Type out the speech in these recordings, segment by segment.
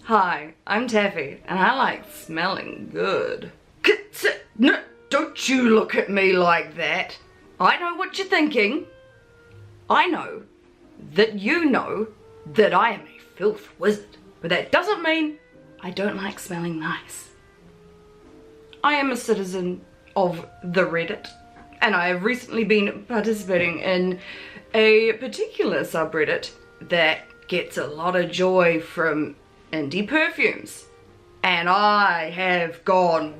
Hi, I'm Taffy, and I like smelling good. No, don't you look at me like that. I know what you're thinking. I know that you know that I am a filth wizard, but that doesn't mean I don't like smelling nice. I am a citizen of the Reddit, and I have recently been participating in a particular subreddit that gets a lot of joy from indie perfumes. And I have gone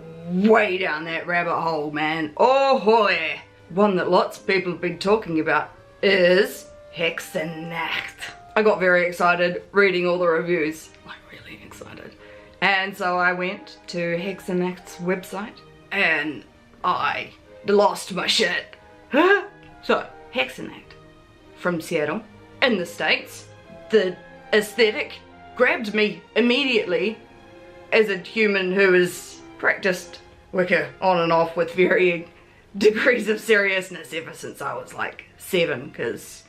way down that rabbit hole, man. Oh yeah. One that lots of people have been talking about is Hexennacht. I got very excited reading all the reviews, like really excited. And so I went to Hexennacht's website and I lost my shit. So, Hexennacht from Seattle in the States. The aesthetic grabbed me immediately as a human who has practiced Wicca on and off with varying degrees of seriousness ever since I was like 7, because,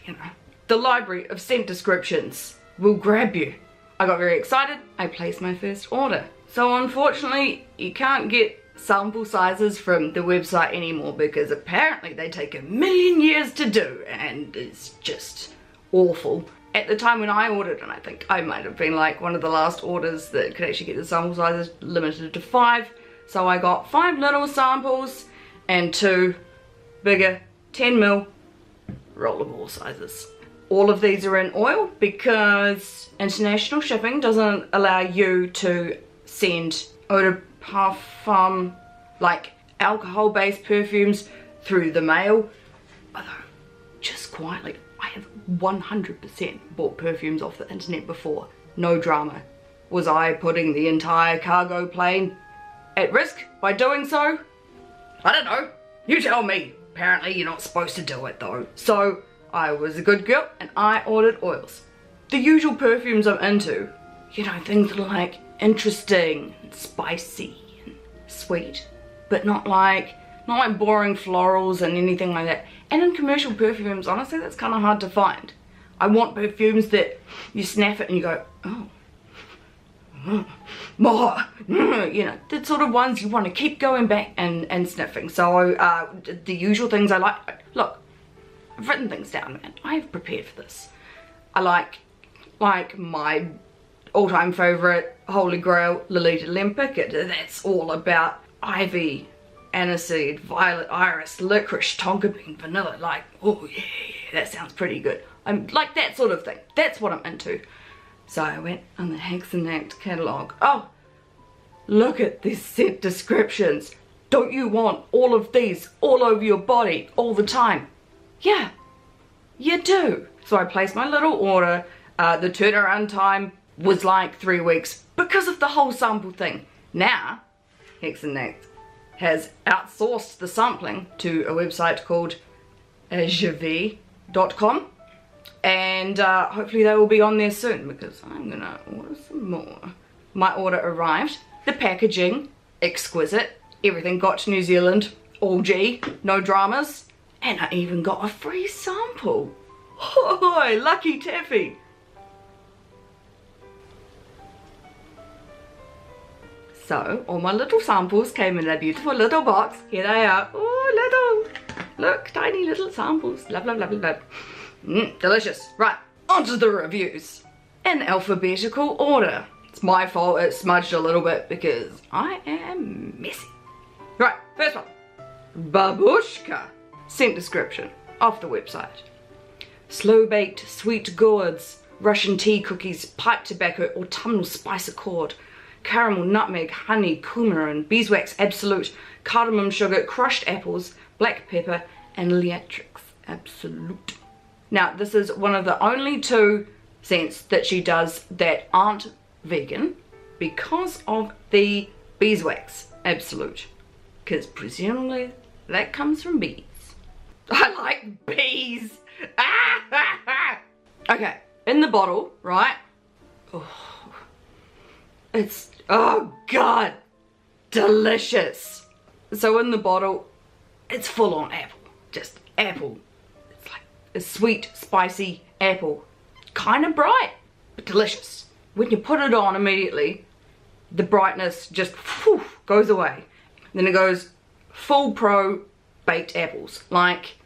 you know, the library of scent descriptions will grab you. I got very excited, I placed my first order. So unfortunately, you can't get sample sizes from the website anymore because apparently they take 1,000,000 years to do and it's just awful. At the time when I ordered, and I think I might have been like one of the last orders that could actually get the sample sizes limited to 5. So I got 5 little samples and 2 bigger 10ml rollable sizes. All of these are in oil because international shipping doesn't allow you to send eau de parfum, like alcohol-based perfumes, through the mail. Although, just quietly, I have 100% bought perfumes off the internet before. No drama. Was I putting the entire cargo plane at risk by doing so? I don't know. You tell me. Apparently you're not supposed to do it though. So I was a good girl and I ordered oils. The usual perfumes I'm into. You know, things that are like interesting and spicy and sweet, but not like boring florals and anything like that. And in commercial perfumes, honestly, that's kind of hard to find. I want perfumes that you sniff it and you go, oh, more, you know, the sort of ones you want to keep going back and sniffing. So the usual things I like, look, I've written things down, man. I've prepared for this. I like my all-time favorite Holy Grail, Lolita Lempicka. That's all about ivy, aniseed, violet, iris, licorice, tonka bean, vanilla. Like, oh yeah, that sounds pretty good. I'm like that sort of thing. That's what I'm into. So I went on the Hexennacht catalogue. Oh, look at these scent descriptions. Don't you want all of these all over your body all the time? Yeah, you do. So I placed my little order. The turnaround time was like 3 weeks because of the whole sample thing. Now, Hexennacht has outsourced the sampling to a website called javi.com, and hopefully they will be on there soon because I'm gonna order some more. My order arrived. The packaging, exquisite. Everything got to New Zealand, all G, no dramas, and I even got a free sample. Hi, lucky Taffy. So, all my little samples came in a beautiful little box. Here they are. Oh, little. Look, tiny little samples. Love, love, love, love. Delicious. Right, onto the reviews. In alphabetical order. It's my fault it smudged a little bit because I am messy. Right, first one. Babushka. Scent description off the website. Slow-baked sweet gourds, Russian tea cookies, pipe tobacco, autumnal spice accord, caramel, nutmeg, honey, coumarin, beeswax absolute, cardamom sugar, crushed apples, black pepper, and liatrix absolute. Now, this is one of the only 2 scents that she does that aren't vegan because of the beeswax absolute, because presumably that comes from bees. I like bees. Okay, in the bottle, right? Oh, it's, oh god, delicious. So in the bottle, it's full on apple, just apple. It's like a sweet, spicy apple. Kind of bright, but delicious. when you put it on immediately, the brightness just goes away. Then it goes full pro baked apples, like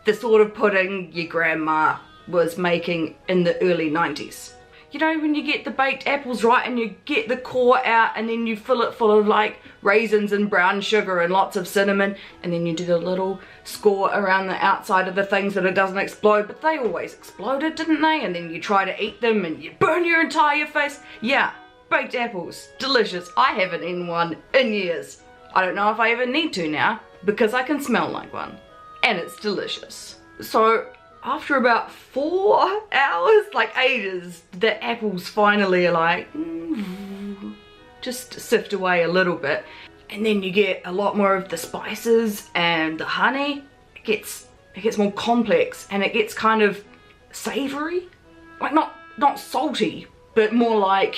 the sort of pudding your grandma was making in the early 90s. You know, when you get the baked apples right and you get the core out and then you fill it full of like raisins and brown sugar and lots of cinnamon, and then you do a little score around the outside of the things so that it doesn't explode, but they always exploded, didn't they? And then you try to eat them and you burn your entire face. Yeah, baked apples, delicious. I haven't eaten one in years. I don't know if I ever need to now because I can smell like one and it's delicious. So after about 4 hours, like ages, the apples finally are like, just sift away a little bit. And then you get a lot more of the spices and the honey. It gets more complex and it gets kind of savory. Like not salty, but more like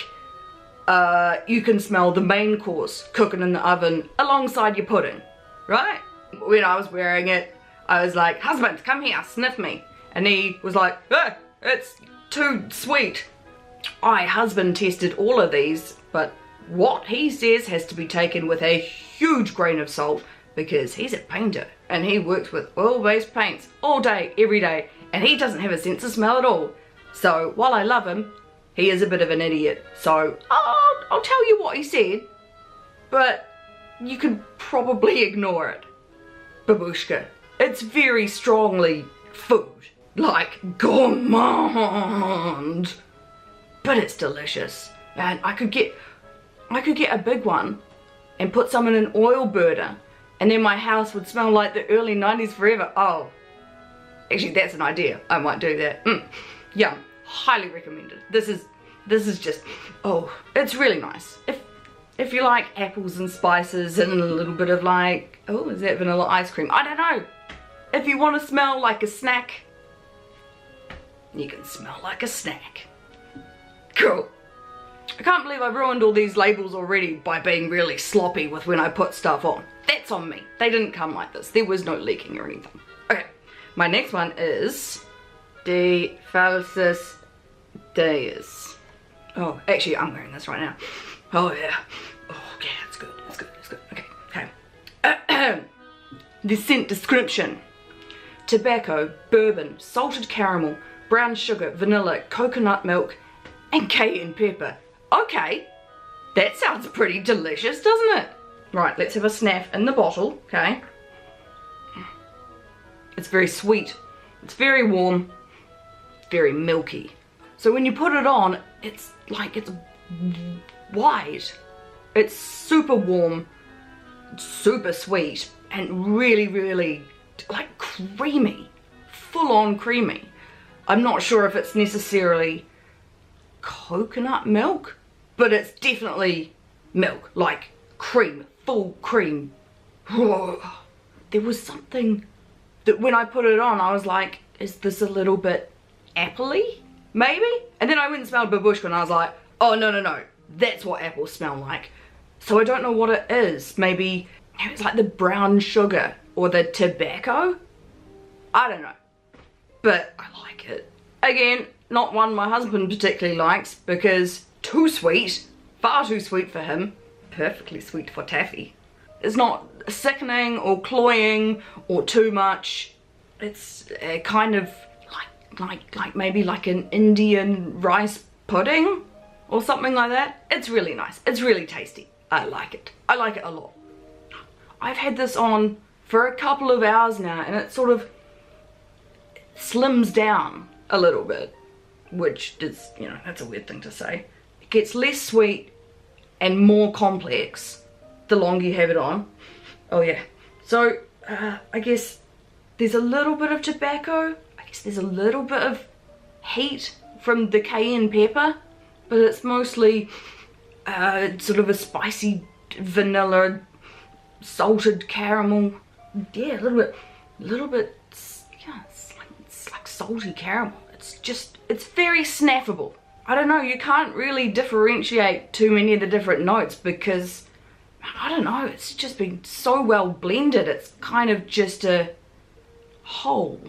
you can smell the main course cooking in the oven alongside your pudding, right? When I was wearing it, I was like, husband, come here, sniff me. And he was like, it's too sweet. Husband tested all of these, but what he says has to be taken with a huge grain of salt because he's a painter and he works with oil-based paints all day, every day, and he doesn't have a sense of smell at all. So while I love him, he is a bit of an idiot. So I'll tell you what he said, but you can probably ignore it. Babushka. It's very strongly food. Like gourmand, but it's delicious. And I could get a big one and put some in an oil burner, and then my house would smell like the early 90s forever. Oh, actually that's an idea. I might do that. Yum, highly recommended. This is just, oh, it's really nice. If you like apples and spices and a little bit of like, oh, is that vanilla ice cream? I don't know. If you want to smell like a snack, you can smell like a snack. Cool. I can't believe I've ruined all these labels already by being really sloppy with when I put stuff on. That's on me. They didn't come like this. There was no leaking or anything. Okay, my next one is the Falsis Deis. Oh, actually I'm wearing this right now. Oh yeah. Oh okay, it's good, it's good, it's good. Okay. The scent description. Tobacco, bourbon, salted caramel, brown sugar, vanilla, coconut milk, and cayenne pepper. Okay, that sounds pretty delicious, doesn't it? Right, let's have a sniff in the bottle, okay? It's very sweet, it's very warm, very milky. So when you put it on, it's like, it's wide. It's super warm, super sweet, and really, really, like creamy, full on creamy. I'm not sure if it's necessarily coconut milk, but it's definitely milk, like cream, full cream. Whoa. There was something that when I put it on, I was like, is this a little bit appley, maybe? And then I went and smelled Babushka and I was like, oh no, that's what apples smell like. So I don't know what it is. Maybe it's like the brown sugar or the tobacco. I don't know. But I like it. Again, not one my husband particularly likes because too sweet, far too sweet for him, perfectly sweet for Taffy. It's not sickening or cloying or too much. It's kind of like maybe like an Indian rice pudding or something like that. It's really nice. It's really tasty. I like it. I like it a lot. I've had this on for a couple of hours now and it sort of slims down a little bit, which is, you know, that's a weird thing to say. It gets less sweet and more complex the longer you have it on. Oh yeah. So I guess there's a little bit of tobacco. I guess there's a little bit of heat from the cayenne pepper, but it's mostly sort of a spicy vanilla, salted caramel. Yeah, a little bit. Yeah, it's like salty caramel. It's very snaffable. I don't know, you can't really differentiate too many of the different notes because, I don't know, it's just been so well blended. It's kind of just a whole.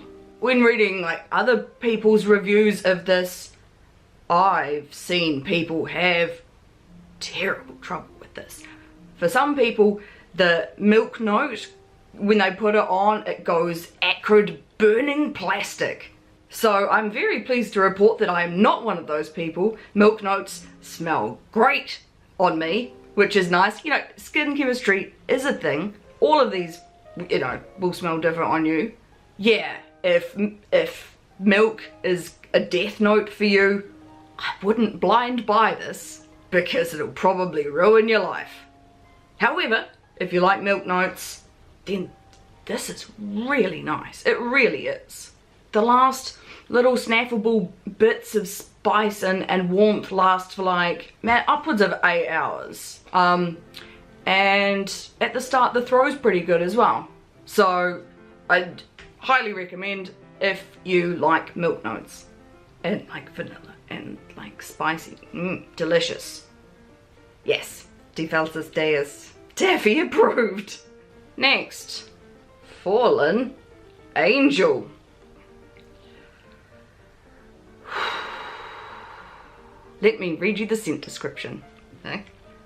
When reading like other people's reviews of this, I've seen people have terrible trouble with this. For some people, the milk note, when they put it on, it goes acrid, burning plastic. So I'm very pleased to report that I am not one of those people. Milk notes smell great on me, which is nice. You know, skin chemistry is a thing. All of these, you know, will smell different on you. Yeah, if milk is a death note for you, I wouldn't blind buy this because it'll probably ruin your life. However, if you like milk notes, then this is really nice. It really is. The last little snaffable bits of spice and warmth last for like, man, upwards of 8 hours. And at the start the throw's pretty good as well. So I'd highly recommend if you like milk notes and like vanilla and like spicy, delicious. Yes, Falsis Deis, Taffy approved. Next, Fallen Angel. Let me read you the scent description. Okay.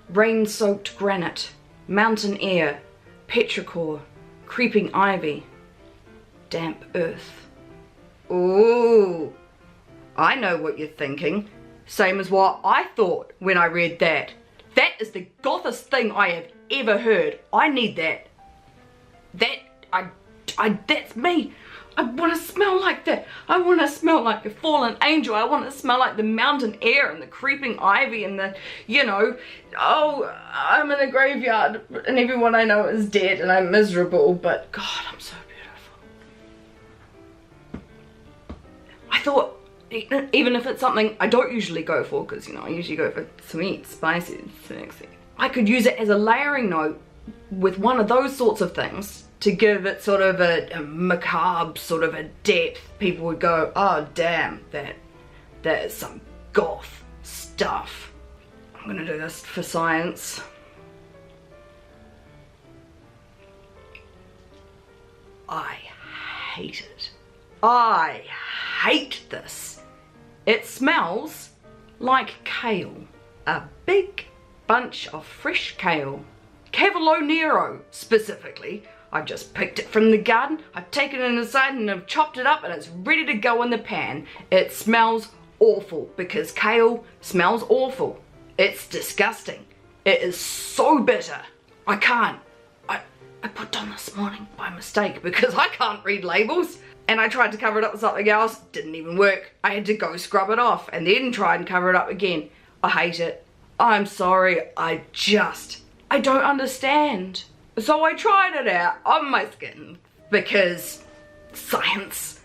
Rain-soaked granite, mountain air, petrichor, creeping ivy, damp earth. Ooh, I know what you're thinking. Same as what I thought when I read that. That is the gothest thing I have ever heard. I need that. That's me. I want to smell like that. I want to smell like a fallen angel. I want to smell like the mountain air and the creeping ivy and the, you know, oh, I'm in a graveyard and everyone I know is dead and I'm miserable, but God, I'm so beautiful. I thought, even if it's something I don't usually go for, because, you know, I usually go for sweet, spicy, sexy, I could use it as a layering note with one of those sorts of things to give it sort of a macabre sort of a depth. People would go, oh damn, that is some goth stuff. I'm gonna do this for science. I hate it. I hate this. It smells like kale. A big bunch of fresh kale. Cavolo Nero, specifically. I've just picked it from the garden, I've taken it aside and I've chopped it up and it's ready to go in the pan. It smells awful because kale smells awful. It's disgusting. It is so bitter. I can't. I put it on this morning by mistake because I can't read labels. And I tried to cover it up with something else, didn't even work. I had to go scrub it off and then try and cover it up again. I hate it. I'm sorry, I don't understand. So I tried it out on my skin because science,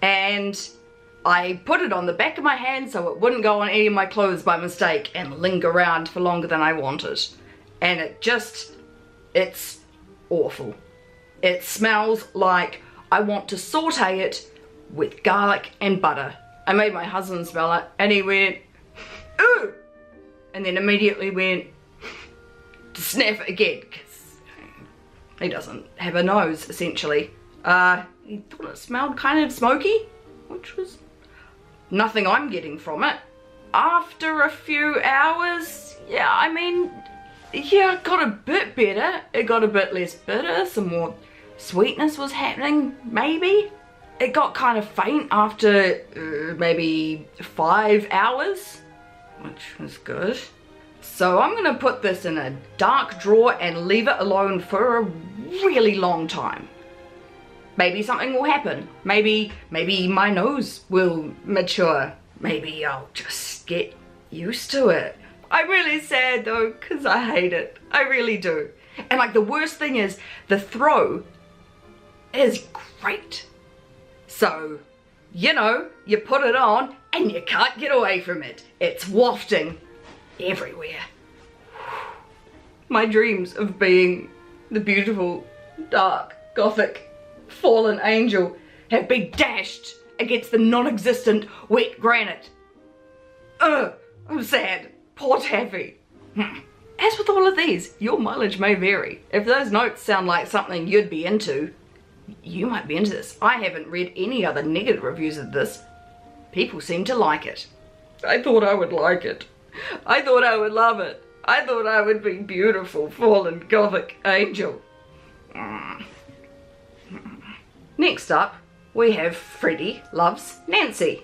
and I put it on the back of my hand so it wouldn't go on any of my clothes by mistake and linger around for longer than I wanted. And it's awful. It smells like I want to saute it with garlic and butter. I made my husband smell it and he went, ooh, and then immediately went to sniff it again. He doesn't have a nose, essentially. He thought it smelled kind of smoky, which was nothing I'm getting from it. After a few hours, yeah, I mean, yeah, it got a bit better. It got a bit less bitter, some more sweetness was happening, maybe. It got kind of faint after maybe 5 hours, which was good. So I'm gonna put this in a dark drawer and leave it alone for a really long time. Maybe something will happen. Maybe my nose will mature. Maybe I'll just get used to it. I'm really sad though, because I hate it. I really do. And like the worst thing is, the throw is great. So, you know, you put it on and you can't get away from it. It's wafting everywhere. My dreams of being the beautiful, dark, gothic, fallen angel have been dashed against the non-existent wet granite. Ugh, I'm sad. Poor Taffy. As with all of these, your mileage may vary. If those notes sound like something you'd be into, you might be into this. I haven't read any other negative reviews of this. People seem to like it. I thought I would like it. I thought I would love it. I thought I would be beautiful, fallen gothic angel. Next up, we have Freddy Loves Nancy.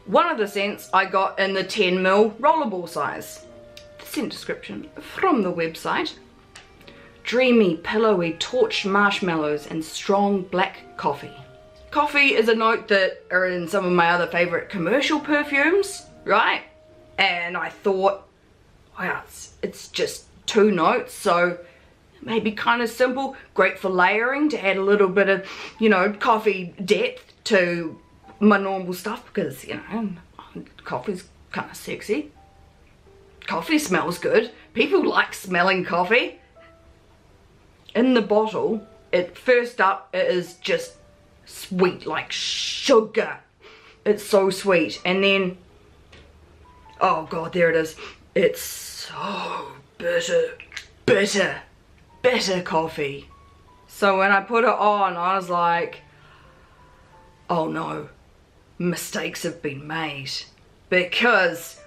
One of the scents I got in the 10ml rollerball size. The scent description from the website. Dreamy, pillowy, torched marshmallows and strong black coffee. Coffee is a note that are in some of my other favourite commercial perfumes, right? And I thought, wow, it's just 2 notes, so maybe kind of simple, great for layering to add a little bit of, you know, coffee depth to my normal stuff because, you know, coffee's kind of sexy. Coffee smells good. People like smelling coffee. In the bottle, first up, it is just sweet, like sugar. It's so sweet. And then, oh god, there it is. It's so bitter, bitter, bitter coffee. So when I put it on, I was like, oh no, mistakes have been made. Because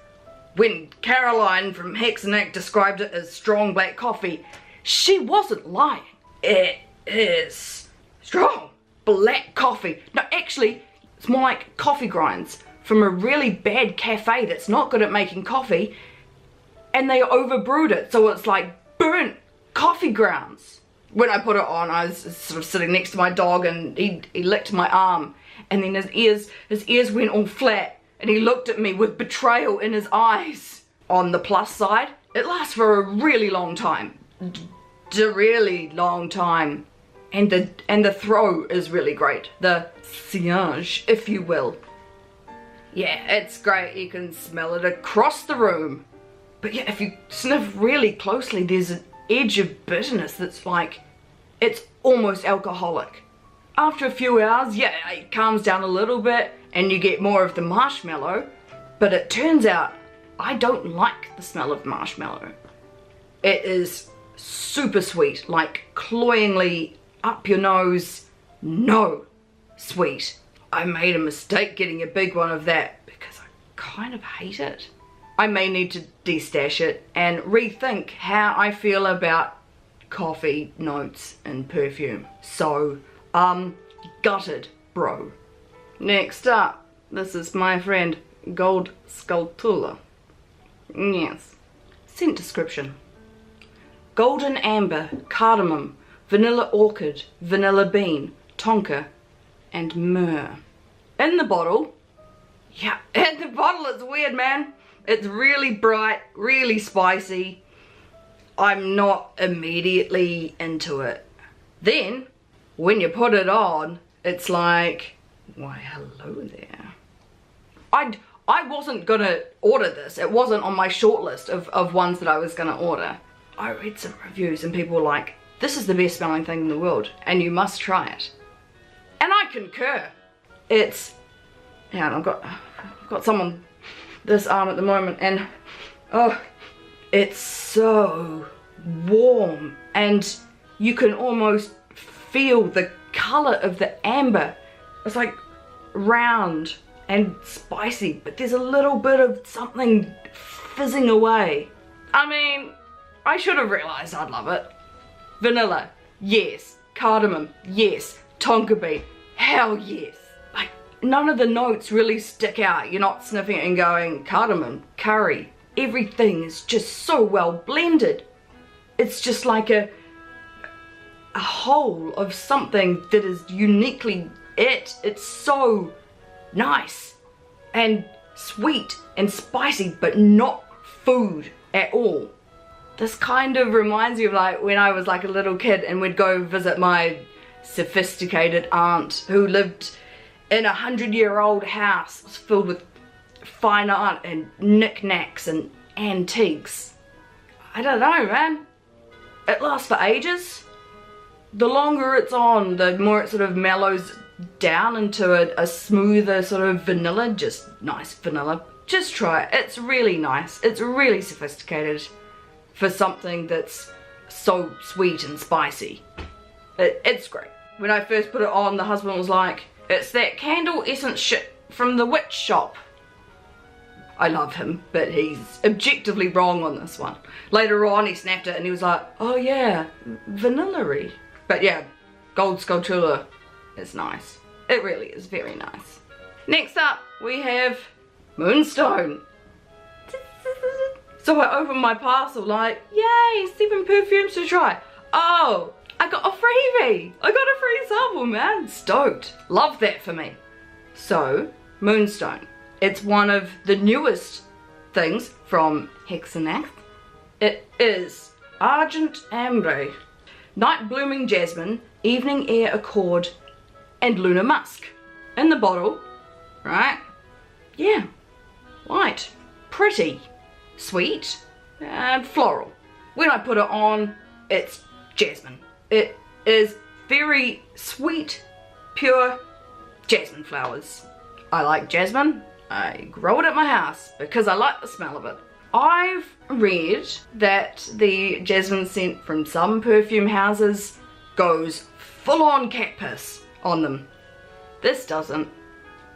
when Caroline from Hexennacht described it as strong black coffee, she wasn't lying. It is strong black coffee. No, actually, it's more like coffee grinds from a really bad cafe that's not good at making coffee, and they overbrewed it, so it's like burnt coffee grounds. When I put it on, I was sort of sitting next to my dog, and he licked my arm, and then his ears went all flat, and he looked at me with betrayal in his eyes. On the plus side, it lasts for a really long time. A really long time. And the throw is really great. The sillage, if you will. Yeah, it's great. You can smell it across the room. But yeah, if you sniff really closely, there's an edge of bitterness that's like, it's almost alcoholic. After a few hours, yeah, it calms down a little bit and you get more of the marshmallow. But it turns out, I don't like the smell of marshmallow. It is super sweet, like cloyingly up your nose, no sweet. I made a mistake getting a big one of that because I kind of hate it. I may need to destash it and rethink how I feel about coffee notes in perfume. So, gutted, bro. Next up, this is my friend Gold Skulltula. Yes. Scent description. Golden amber, cardamom, vanilla orchid, vanilla bean, tonka, and myrrh. In the bottle, yeah, in the bottle it's weird, man. It's really bright, really spicy. I'm not immediately into it. Then, when you put it on, it's like, why hello there. I wasn't gonna order this. It wasn't on my shortlist of ones that I was gonna order. I read some reviews and people were like, this is the best smelling thing in the world and you must try it. And I concur. It's, yeah, I've got some on this arm at the moment and, oh, it's so warm and you can almost feel the colour of the amber. It's like round and spicy, but there's a little bit of something fizzing away. I mean, I should have realised I'd love it. Vanilla, yes. Cardamom, yes. Tonka bean, hell yes. Like, none of the notes really stick out. You're not sniffing it and going, cardamom, curry. Everything is just so well blended. It's just like a whole of something that is uniquely it. It's so nice and sweet and spicy, but not food at all. This kind of reminds me of like when I was like a little kid and we'd go visit my sophisticated aunt who lived in a 100-year-old house filled with fine art and knickknacks and antiques. I don't know, man. It lasts for ages. The longer it's on, the more it sort of mellows down into a smoother sort of vanilla, just nice vanilla. Just try it. It's really nice. It's really sophisticated for something that's so sweet and spicy. It's great. When I first put it on, the husband was like, it's that candle essence shit from the witch shop. I love him, but he's objectively wrong on this one. Later on, he snapped it and he was like, oh yeah, vanilla-y. But yeah, gold Skulltula is nice. It really is very nice. Next up, we have Moonstone. So I opened my parcel like, yay, 7 perfumes to try. Oh, I got a freebie. I got a free sample, man. Stoked. Love that for me. So, Moonstone. It's one of the newest things from Hexennacht. It is Argent Amber, Night Blooming Jasmine, Evening Air Accord, and Lunar Musk. In the bottle, right? Yeah, light, pretty, sweet, and floral. When I put it on, it's jasmine. It is very sweet, pure jasmine flowers. I like jasmine. I grow it at my house because I like the smell of it. I've read that the jasmine scent from some perfume houses goes full on cat piss on them. This doesn't.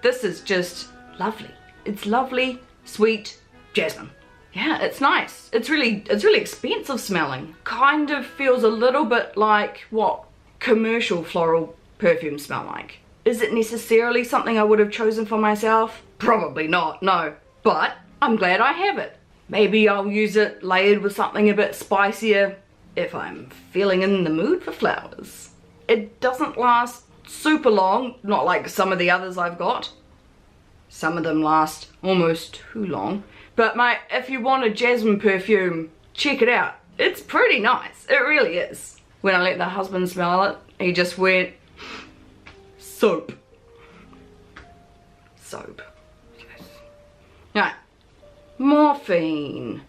This is just lovely. It's lovely, sweet jasmine. Yeah, it's nice. It's really expensive smelling. Kind of feels a little bit like what commercial floral perfumes smell like. Is it necessarily something I would have chosen for myself? Probably not, no. But I'm glad I have it. Maybe I'll use it layered with something a bit spicier if I'm feeling in the mood for flowers. It doesn't last super long, not like some of the others I've got. Some of them last almost too long. But mate, if you want a jasmine perfume, check it out. It's pretty nice, it really is. When I let the husband smell it, he just went, soap. Soap. Yes. Alright. Morphine.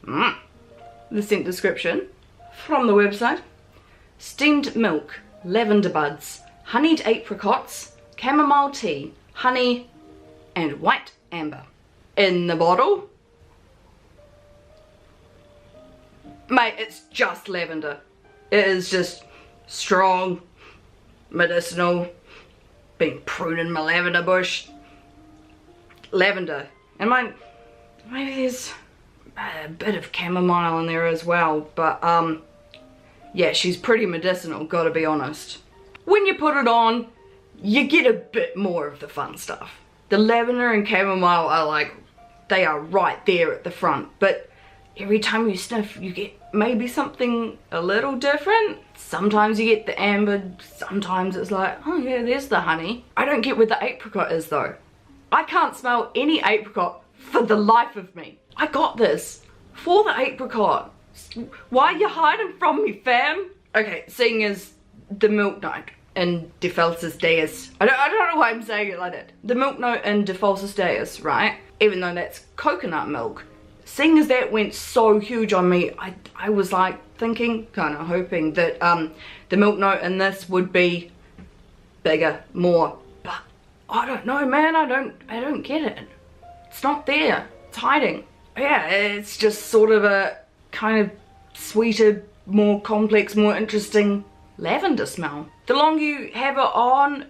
The scent description from the website. Steamed milk, lavender buds, honeyed apricots, chamomile tea, honey, and white amber. In the bottle, mate, it's just lavender. It is just strong, medicinal, been pruning my lavender bush. Lavender. And maybe there's a bit of chamomile in there as well, but yeah, she's pretty medicinal, gotta be honest. When you put it on, you get a bit more of the fun stuff. The lavender and chamomile are like, they are right there at the front, but every time you sniff, you get maybe something a little different. Sometimes you get the amber, sometimes it's like, oh yeah, there's the honey. I don't get where the apricot is though. I can't smell any apricot for the life of me. I got this for the apricot. Why are you hiding from me, fam? Okay, seeing as the milk note in De Falsis Deis. I don't know why I'm saying it like that. The milk note in De Falsis Deis, right? Even though that's coconut milk. Seeing as that went so huge on me, I was like thinking, kind of hoping that the milk note in this would be bigger, more. But I don't know, man. I don't get it. It's not there. It's hiding. Yeah, it's just sort of a kind of sweeter, more complex, more interesting lavender smell. The longer you have it on,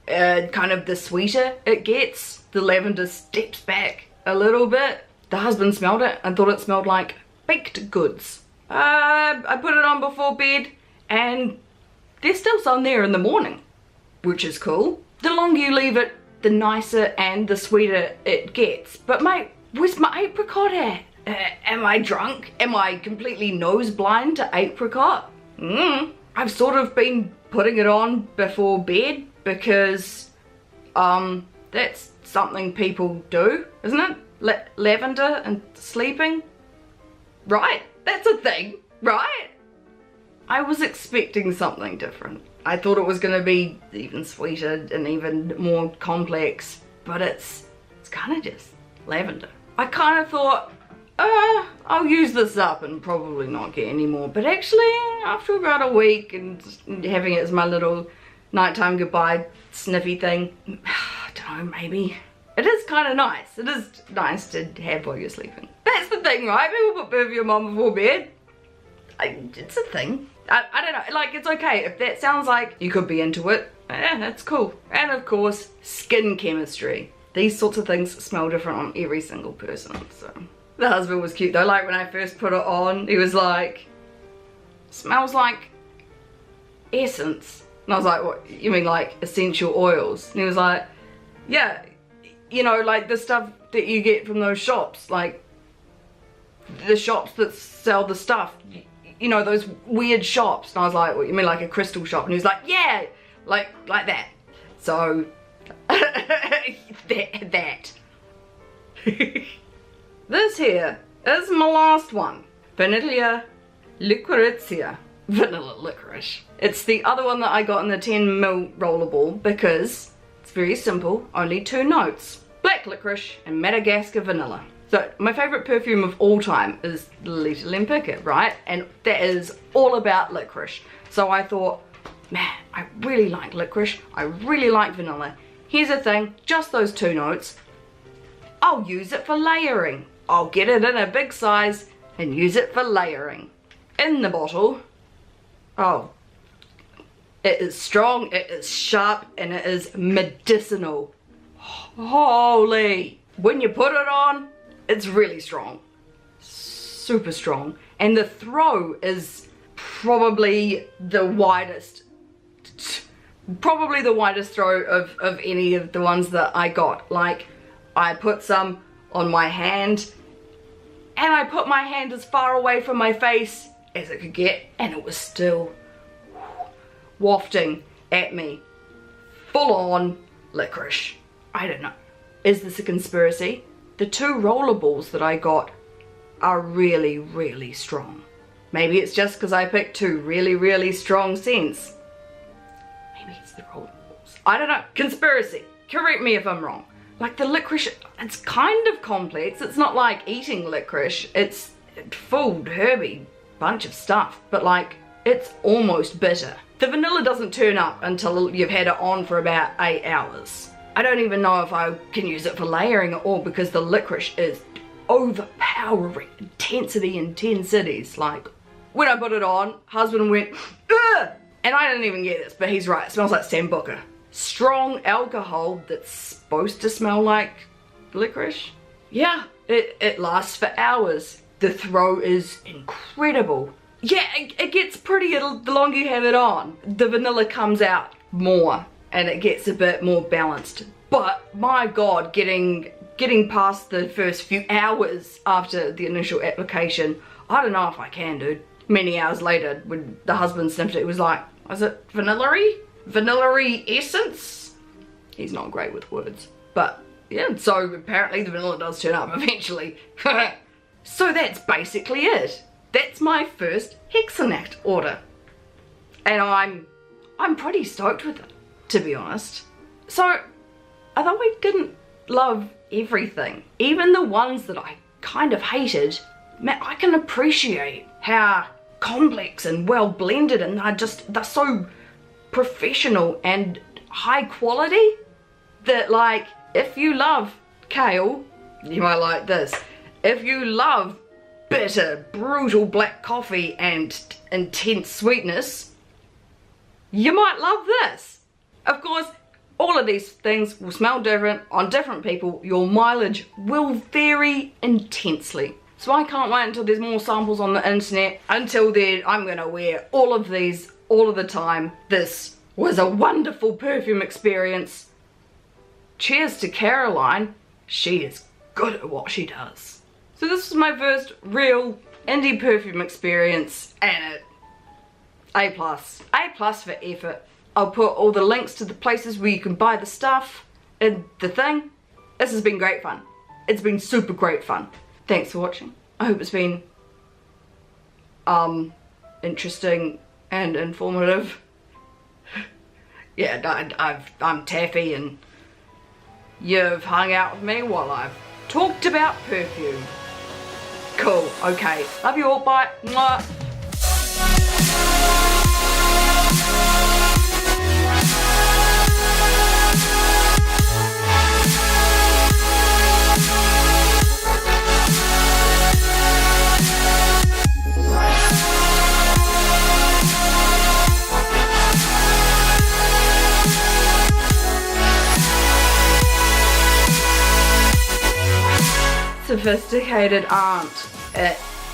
kind of the sweeter it gets. The lavender steps back a little bit. The husband smelled it and thought it smelled like baked goods. I put it on before bed and there's still some there in the morning, which is cool. The longer you leave it, the nicer and the sweeter it gets. But mate, where's my apricot at? Am I drunk? Am I completely nose blind to apricot? I've sort of been putting it on before bed because that's something people do, isn't it? Lavender and sleeping, right? That's a thing, right? I was expecting something different. I thought it was gonna be even sweeter and even more complex, but it's kind of just lavender. I kind of thought, I'll use this up and probably not get any more, but actually after about a week and having it as my little nighttime goodbye sniffy thing, I don't know, maybe. It is kind of nice. It is nice to have while you're sleeping. That's the thing, right? People put perfume on before bed. It's a thing. I don't know, like it's okay. If that sounds like you could be into it, yeah, that's cool. And of course, skin chemistry. these sorts of things smell different on every single person. So the husband was cute though. Like when I first put it on, he was like, smells like essence. And I was like, what, you mean like essential oils? And he was like, yeah, you know, like the stuff that you get from those shops, like the shops that sell the stuff, you know, those weird shops. And I was like, what, you mean like a crystal shop? And he was like, yeah, like that. So that. This here is my last one. Vanilla Lucrezia. Vanilla licorice. It's the other one that I got in the 10ml rollerball because it's very simple, only 2 notes. Black licorice and Madagascar vanilla. So my favourite perfume of all time is Little Lempicka, right? And that is all about licorice. So I thought, man, I really like licorice, I really like vanilla. Here's the thing, just those 2 notes. I'll use it for layering. I'll get it in a big size and use it for layering. In the bottle, oh, it is strong, it is sharp, and it is medicinal. Holy! When you put it on, it's really strong. Super strong. And the throw is probably the widest. Probably the widest throw of any of the ones that I got. Like, I put some on my hand, and I put my hand as far away from my face as it could get, and it was still wafting at me. Full on licorice. I don't know. Is this a conspiracy? The 2 rollerballs that I got are really, really strong. Maybe it's just because I picked 2 really, really strong scents. Maybe it's the rollerballs. I don't know. Conspiracy. Correct me if I'm wrong. Like the licorice, it's kind of complex. It's not like eating licorice. It's full herby bunch of stuff. But like, it's almost bitter. The vanilla doesn't turn up until you've had it on for about 8 hours. I don't even know if I can use it for layering at all because the licorice is overpowering. Intensity in 10 cities. Like, when I put it on, husband went, ugh! And I didn't even get this, but he's right. It smells like sambuca. Strong alcohol that's supposed to smell like licorice. Yeah, it lasts for hours. The throw is incredible. Yeah, it gets prettier the longer you have it on. The vanilla comes out more and it gets a bit more balanced. But my God, getting past the first few hours after the initial application, I don't know if I can, dude. Many hours later, when the husband sniffed it, he was like, is it vanilla-y? Vanilla-y essence? He's not great with words. But yeah, so apparently the vanilla does turn up eventually. So that's basically it. That's my first Hexennacht order. And I'm pretty stoked with it, to be honest. So, although we didn't love everything, even the ones that I kind of hated, man, I can appreciate how complex and well blended, and they're so professional and high quality that, like, if you love kale, you might like this. If you love bitter, brutal black coffee and intense sweetness, you might love this. Of course, all of these things will smell different on different people. Your mileage will vary intensely. So I can't wait until there's more samples on the internet. Until then, I'm gonna wear all of these all of the time. This was a wonderful perfume experience. Cheers to Caroline. She is good at what she does. So this was my first real indie perfume experience, and it A+. A+ for effort. I'll put all the links to the places where you can buy the stuff in the thing. This has been great fun. It's been super great fun. Thanks for watching. I hope it's been interesting and informative. Yeah, I'm taffy and you've hung out with me while I've talked about perfume. Cool, okay. Love you all, bye. Mwah. sophisticated aunt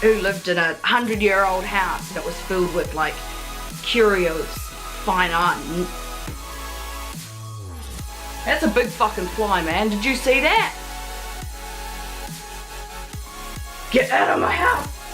who lived in 100-year-old house that was filled with like curios, fine art. That's a big fucking fly, man. Did you see that? Get out of my house!